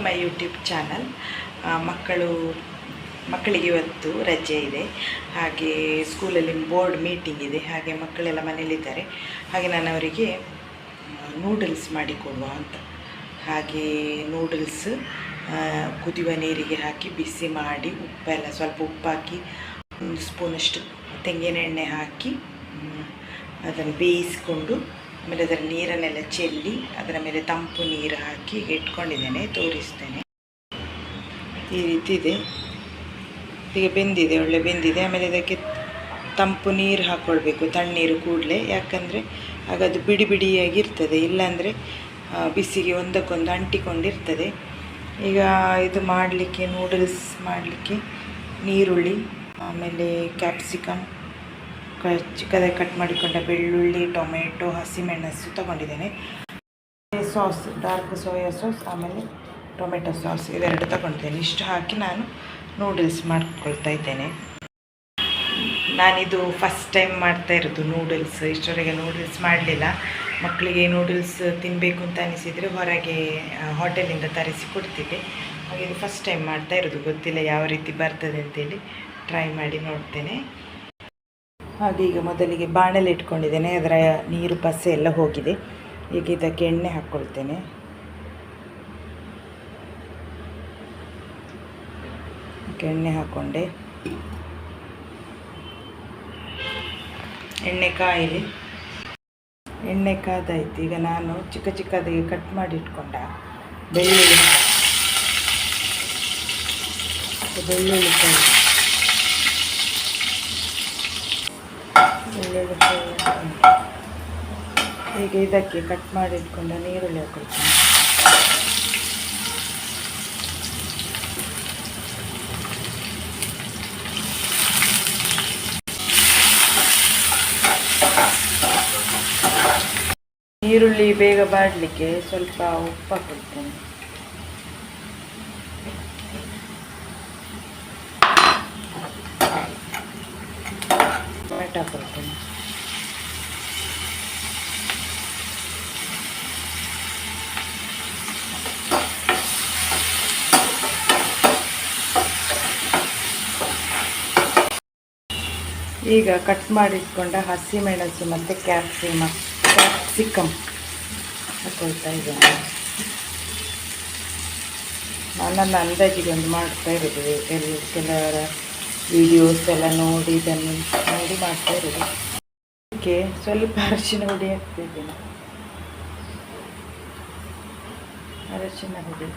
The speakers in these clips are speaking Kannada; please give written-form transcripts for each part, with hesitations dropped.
My YouTube channel. ಮಕ್ಕಳಿಗೆ ಇವತ್ತು ರಜೆ ಇದೆ, ಹಾಗೆ ಸ್ಕೂಲಲ್ಲಿ ಬೋರ್ಡ್ ಮೀಟಿಂಗ್ ಇದೆ, ಹಾಗೆ ಮಕ್ಕಳೆಲ್ಲ ಮನೇಲಿದ್ದಾರೆ. ಹಾಗೆ ನಾನು ಅವರಿಗೆ ನೂಡಲ್ಸ್ ಮಾಡಿಕೊಡುವ ಅಂತ. ಹಾಗೆ ನೂಡಲ್ಸ್ ಕುದಿಯುವ ನೀರಿಗೆ ಹಾಕಿ ಬಿಸಿ ಮಾಡಿ ಸ್ವಲ್ಪ ಉಪ್ಪಾಕಿ 1 ಸ್ಪೂನಷ್ಟು ತೆಂಗಿನ ಎಣ್ಣೆ ಹಾಕಿ ಅದನ್ನು ಬೇಯಿಸಿಕೊಂಡು ಆಮೇಲೆ ಅದರ ನೀರನ್ನೆಲ್ಲ ಚೆಲ್ಲಿ ಅದರ ಮೇಲೆ ತಂಪು ನೀರು ಹಾಕಿ ಇಟ್ಕೊಂಡಿದ್ದೇನೆ, ತೋರಿಸ್ತೇನೆ. ಈ ರೀತಿ ಇದೆ, ಈಗ ಬೆಂದಿದೆ, ಒಳ್ಳೆ ಬೆಂದಿದೆ. ಆಮೇಲೆ ಇದಕ್ಕೆ ತಂಪು ನೀರು ಹಾಕ್ಕೊಳ್ಬೇಕು, ತಣ್ಣೀರು ಕೂಡಲೇ, ಯಾಕಂದರೆ ಆಗ ಅದು ಬಿಡಿ ಬಿಡಿಯಾಗಿರ್ತದೆ, ಇಲ್ಲಾಂದರೆ ಬಿಸಿಗೆ ಒಂದಕ್ಕೊಂದು ಅಂಟಿಕೊಂಡಿರ್ತದೆ. ಈಗ ಇದು ಮಾಡಲಿಕ್ಕೆ, ನೂಡಲ್ಸ್ ಮಾಡಲಿಕ್ಕೆ ನೀರುಳ್ಳಿ, ಆಮೇಲೆ ಕ್ಯಾಪ್ಸಿಕಮ್, ಚಿಕ್ಕದಾಗಿ ಕಟ್ ಮಾಡಿಕೊಂಡ ಬೆಳ್ಳುಳ್ಳಿ, ಟೊಮೆಟೊ, ಹಸಿಮೆಣಸು ತಗೊಂಡಿದ್ದೇನೆ. ಸಾಸ್, ಡಾರ್ಕ್ ಸೋಯಾ ಸಾಸ್, ಆಮೇಲೆ ಟೊಮೆಟೊ ಸಾಸ್, ಇವೆರಡು ತಗೊಂಡಿದ್ದೇನೆ. ಇಷ್ಟು ಹಾಕಿ ನಾನು ನೂಡಲ್ಸ್ ಮಾಡ್ಕೊಳ್ತಾ ಇದ್ದೇನೆ. ನಾನಿದು ಫಸ್ಟ್ ಟೈಮ್ ಮಾಡ್ತಾ ಇರೋದು ನೂಡಲ್ಸ್. ಇಷ್ಟವರೆಗೆ ನೂಡಲ್ಸ್ ಮಾಡಲಿಲ್ಲ. ಮಕ್ಕಳಿಗೆ ನೂಡಲ್ಸ್ ತಿನ್ನಬೇಕು ಅಂತ ಅನಿಸಿದರೆ ಹೊರಗೆ ಹೋಟೆಲಿಂದ ತರಿಸಿ ಕೊಡ್ತಿದ್ದೆ. ಹಾಗೆ ಇದು ಫಸ್ಟ್ ಟೈಮ್ ಮಾಡ್ತಾ ಇರೋದು, ಗೊತ್ತಿಲ್ಲ ಯಾವ ರೀತಿ ಬರ್ತದೆ ಅಂತೇಳಿ. ಟ್ರೈ ಮಾಡಿ ನೋಡ್ತೇನೆ. ಹಾಗೆ ಈಗ ಮೊದಲಿಗೆ ಬಾಣಲೆ ಇಟ್ಕೊಂಡಿದ್ದೇನೆ, ಅದರ ನೀರು ಪಸೆ ಎಲ್ಲ ಹೋಗಿದೆ. ಈಗ ಇದಕ್ಕೆ ಎಣ್ಣೆ ಹಾಕ್ಕೊಳ್ತೇನೆ. ಎಣ್ಣೆ ಹಾಕ್ಕೊಂಡೆ, ಎಣ್ಣೆ ಕಾಯಿಲಿ, ಎಣ್ಣೆ ಕಾದಾಯ್ತು. ಈಗ ನಾನು ಚಿಕ್ಕದಾಗಿ ಕಟ್ ಮಾಡಿ ಇಟ್ಕೊಂಡ ಬೆಳ್ಳುಳ್ಳಿ ಈಗ ಇದಕ್ಕೆ ಕಟ್ ಮಾಡಿ ಇಟ್ಕೊಂಡ ನೀರುಳ್ಳಿ ಹಾಕೊಳ್ತೀನಿ. ಈರುಳ್ಳಿ ಬೇಗ ಬಾಡಲಿಕ್ಕೆ ಸ್ವಲ್ಪ ಉಪ್ಪು ಹಾಕೊಳ್ತೇನೆ. ಟೊಮೆಟೊ ಹಾಕೊಳ್ತೇನೆ. ಈಗ ಕಟ್ ಮಾಡಿಟ್ಕೊಂಡ ಹಸಿಮೆಣಸು ಮತ್ತು ಕ್ಯಾಪ್ಸಿಕಮ್ ಹಾಕೊಳ್ತಾ ಇದ್ದೇನೆ. ನನ್ನ ಅಂದಾಜಿಗೆ ಒಂದು ಮಾಡ್ತಾ ಇರೋದು, ಕೆಲವರ ವಿಡಿಯೋಸ್ ಎಲ್ಲ ನೋಡಿ ಇದನ್ನು ನೋಡಿ ಮಾಡ್ತಾ ಇರೋದು. ಅದಕ್ಕೆ ಸ್ವಲ್ಪ ಅರಿಶಿನ ಹುಡಿ ಹಾಕ್ತಿದ್ದೇನೆ. ಅರಿಶಿನ ಹುಡಿ,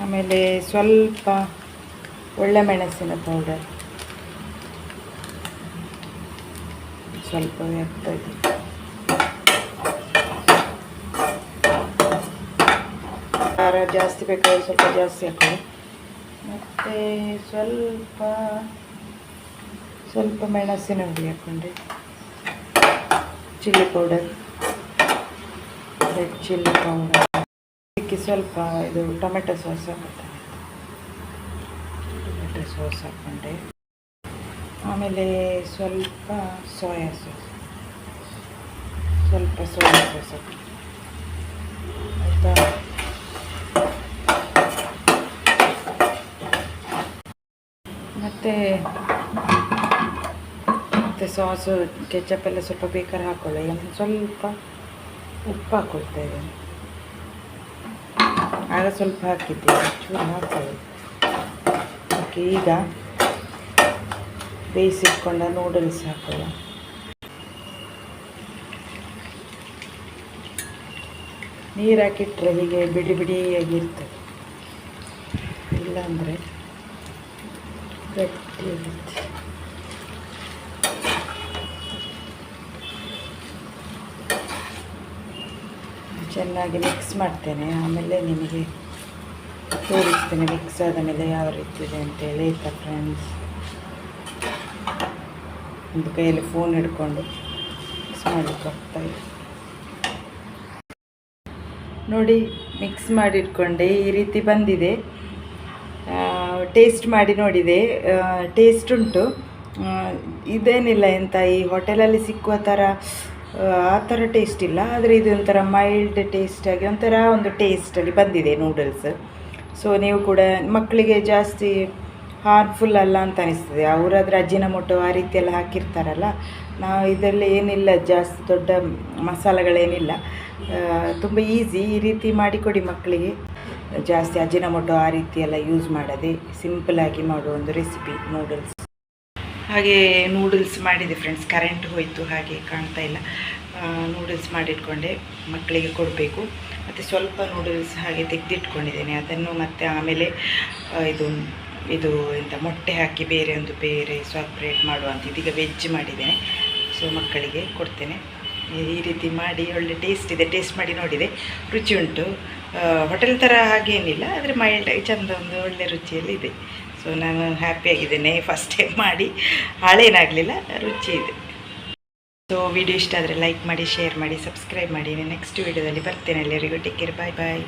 ಆಮೇಲೆ ಸ್ವಲ್ಪ ಒಳ್ಳೆಮೆಣಸಿನ ಪೌಡರ್ ಸ್ವಲ್ಪವೇ ಹಾಕ್ತಾ ಇದ್ದೀನಿ. ಖಾರ ಜಾಸ್ತಿ ಬೇಕಾದ್ರೆ ಸ್ವಲ್ಪ ಜಾಸ್ತಿ ಹಾಕೊಳ್ಳಿ. ಮತ್ತು ಸ್ವಲ್ಪ ಮೆಣಸಿನ ಹುಡಿ ಹಾಕ್ಕೊಂಡೆ. Chilli powder, red chilli powder, ಅದಕ್ಕೆ ಸ್ವಲ್ಪ ಇದು ಟೊಮೆಟೊ ಸಾಸ್ ಹಾಕುತ್ತೇನೆ. ಟೊಮೆಟೊ ಸಾಸ್ ಹಾಕ್ಕೊಂಡೆ. ಆಮೇಲೆ ಸ್ವಲ್ಪ ಸೋಯಾ ಸಾಸ್ ಹಾಕಿ ಆಯಿತಾ. ಮತ್ತು ಸಾಸು ಕೆಚಪ್ ಎಲ್ಲ ಸ್ವಲ್ಪ ಬೇಕಾದ್ರೆ ಹಾಕ್ಕೊಳ್ಳಿ. ಸ್ವಲ್ಪ ಉಪ್ಪು ಹಾಕ್ಕೊಳ್ತಾ ಇದ್ದೇನೆ. ಆಗ ಸ್ವಲ್ಪ ಹಾಕಿದ್ದೆ, ಚೂರು ಹಾಕ್ಕೊಳ್ಳಿ. ಓಕೆ, ಈಗ ಬೇಯಿಸಿಟ್ಕೊಂಡ ನೂಡಲ್ಸ್ ಹಾಕೋಣ. ನೀರು ಹಾಕಿಟ್ರೆ ಹೀಗೆ ಬಿಡಿ ಬಿಡಿಯಾಗಿರ್ತದೆ, ಇಲ್ಲಾಂದರೆ ಗಟ್ಟಿಯಾಗುತ್ತೆ. ಚೆನ್ನಾಗಿ ಮಿಕ್ಸ್ ಮಾಡ್ತೇನೆ, ಆಮೇಲೆ ನಿಮಗೆ ತೋರಿಸ್ತೇನೆ ಮಿಕ್ಸ್ ಆದ ಮೇಲೆ ಯಾವ ರೀತಿ ಇದೆ ಅಂತೇಳಿ. ಆಯಿತಾ ಫ್ರೆಂಡ್ಸ್, ಒಂದು ಕೈಯಲ್ಲಿ ಫೋನ್ ಹಿಡ್ಕೊಂಡು ಮಿಕ್ಸ್ ಮಾಡಲಿಕ್ಕೆ ಹೋಗ್ತಾಯಿದೆ ನೋಡಿ. ಮಿಕ್ಸ್ ಮಾಡಿಟ್ಕೊಂಡೆ, ಈ ರೀತಿ ಬಂದಿದೆ. ಟೇಸ್ಟ್ ಮಾಡಿ ನೋಡಿದೆ, ಟೇಸ್ಟ್ ಉಂಟು. ಇದೇನಿಲ್ಲ ಎಂತ ಈ ಹೋಟೆಲಲ್ಲಿ ಸಿಕ್ಕುವ ಥರ ಆ ಥರ ಟೇಸ್ಟ್ ಇಲ್ಲ, ಆದರೆ ಇದು ಒಂಥರ ಮೈಲ್ಡ್ ಟೇಸ್ಟಾಗಿ ಒಂಥರ ಒಂದು ಟೇಸ್ಟಲ್ಲಿ ಬಂದಿದೆ ನೂಡಲ್ಸ್. ಸೊ ನೀವು ಕೂಡ ಮಕ್ಕಳಿಗೆ ಜಾಸ್ತಿ ಹಾರ್ಮ್ಫುಲ್ ಅಲ್ಲ ಅಂತ ಅನಿಸ್ತದೆ. ಅವರಾದ್ರೆ ಅಜ್ಜಿನಮೊಟ್ಟೊ ಆ ರೀತಿಯೆಲ್ಲ ಹಾಕಿರ್ತಾರಲ್ಲ, ನಾವು ಇದರಲ್ಲಿ ಏನಿಲ್ಲ, ಜಾಸ್ತಿ ದೊಡ್ಡ ಮಸಾಲೆಗಳೇನಿಲ್ಲ, ತುಂಬ ಈಸಿ. ಈ ರೀತಿ ಮಾಡಿಕೊಡಿ ಮಕ್ಕಳಿಗೆ, ಜಾಸ್ತಿ ಅಜ್ಜಿನಮೊಟ್ಟೊ ಆ ರೀತಿಯೆಲ್ಲ ಯೂಸ್ ಮಾಡದೆ ಸಿಂಪಲಾಗಿ ಮಾಡುವ ಒಂದು ರೆಸಿಪಿ ನೂಡಲ್ಸ್. ಹಾಗೆ ನೂಡಲ್ಸ್ ಮಾಡಿದೆ ಫ್ರೆಂಡ್ಸ್, ಕರೆಂಟ್ ಹೋಯಿತು ಹಾಗೆ ಕಾಣ್ತಾ ಇಲ್ಲ. ನೂಡಲ್ಸ್ ಮಾಡಿಟ್ಕೊಂಡೆ, ಮಕ್ಕಳಿಗೆ ಕೊಡಬೇಕು. ಮತ್ತು ಸ್ವಲ್ಪ ನೂಡಲ್ಸ್ ಹಾಗೆ ತೆಗೆದಿಟ್ಕೊಂಡಿದ್ದೇನೆ, ಅದನ್ನು ಮತ್ತು ಆಮೇಲೆ ಇದು ಎಂತ ಮೊಟ್ಟೆ ಹಾಕಿ ಬೇರೆ ಸಪ್ರೇಟ್ ಮಾಡುವಂಥ, ಇದೀಗ ವೆಜ್ ಮಾಡಿದ್ದೇನೆ. ಸೊ ಮಕ್ಕಳಿಗೆ ಕೊಡ್ತೇನೆ. ಈ ರೀತಿ ಮಾಡಿ ಒಳ್ಳೆ ಟೇಸ್ಟ್ ಇದೆ, ಟೇಸ್ಟ್ ಮಾಡಿ ನೋಡಿದೆ, ರುಚಿ ಉಂಟು. ಹೋಟೆಲ್ ಥರ ಹಾಗೇನಿಲ್ಲ, ಆದರೆ ಮೈಲ್ಡಾಗಿ ಚೆಂದ ಒಂದು ಒಳ್ಳೆ ರುಚಿಯಲ್ಲಿ ಇದೆ. ಸೊ ನಾನು ಹ್ಯಾಪಿಯಾಗಿದ್ದೇನೆ, ಫಸ್ಟ್ ಟೈಮ್ ಮಾಡಿ ಹಾಳೇನಾಗಲಿಲ್ಲ, ರುಚಿ ಇದೆ. ಸೊ ವಿಡಿಯೋ ಇಷ್ಟ ಆದರೆ ಲೈಕ್ ಮಾಡಿ, ಶೇರ್ ಮಾಡಿ, ಸಬ್ಸ್ಕ್ರೈಬ್ ಮಾಡಿ. ನೆಕ್ಸ್ಟ್ ವಿಡಿಯೋದಲ್ಲಿ ಬರ್ತೇನೆ. ಎಲ್ಲರಿಗೂ ಟೇಕ್ ಕೇರ್, ಬಾಯ್ ಬಾಯ್.